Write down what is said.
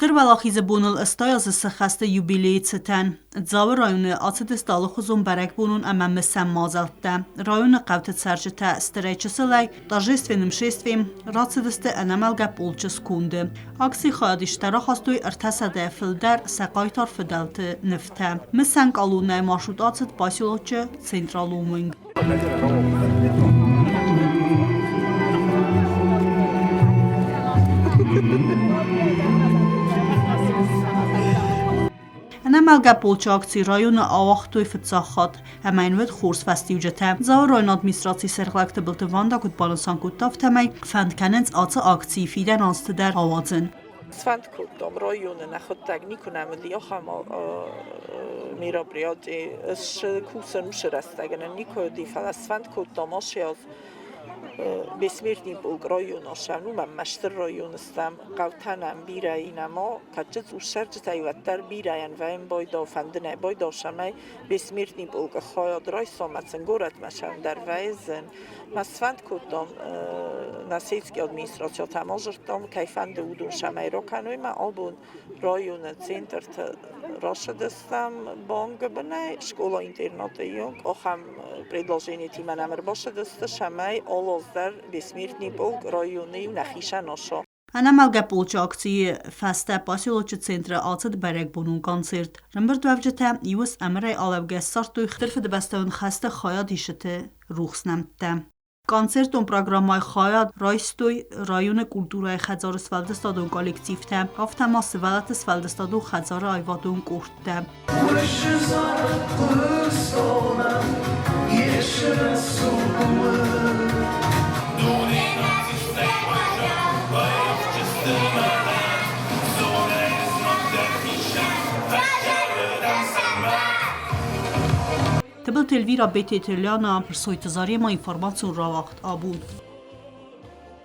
Ստыр Ուæլahիզı Boны ըստայազը խաստը юбилей ցытæն Ձավը ռայոնը ացդս տալխոզում бæрæգբոնон ամամսամ մազալտտæ ռայոնը қавтыцаржытæ Стырайчысылай торжественным шествием рацыдысты Æнæмәлгæ полчы скунды. Акси хаядиштара хастуй ыртасадэ фылдар сақайтар фыдалтı нефтэ. Мысан калунай маршрут ацыд поселочы централумынг. Æնæմæլգæ полчы акции районы ауақтуй фыццаг хатт әмәйнвет խորս վաստիուջըտэ. Ձավը ռայոն ադմինիստրացի սերղլակտը բլտը վանդակուտ բանասանկուտ տավթեմայ ֆանդքանենց ացը акции ֆիդեն անստդար ավածն. Сванткутом районы находтаг никунам лиохама мероприятий с курсом шерастагана никоди фала сванткутом ашяз бессмертный полк района шамну من مشتر رایون استم قوتنم بیرایی نما کجت وشرج تایوتر بیراین و این باید فندنه باید شمای بسمرتنی полк خواهد رای سامتن گورت مشان در ویزن مسفند کدام نسیتکی ادمینستراسیون تماجرتم کیفند اودون شمای را کنوی من آبون رایون центр راشدستم بانگ بنای شکولا اینترناتی یونگ آخم предложение тима намер бошадысты шамай олоздар бессмертный полк районы нахиша ношо. Æնæմәլգæ полчы акции фастэ поселочы центры ацыд бæрәгбонон концерт. Рымбырдвавжытэ юс әмірай алавгә сартуй хтырфыды бәстәвін хасты хая дишыты рухс нәмттæ. Концертон программай хая райстуй районы культурай хәзары свалдыстадон коллективтэ. Автама свалаты свалдыстаду хәзары айвадон курттэ. Тыбыл телвира бететеляна персойтазарема информацию равахт абун.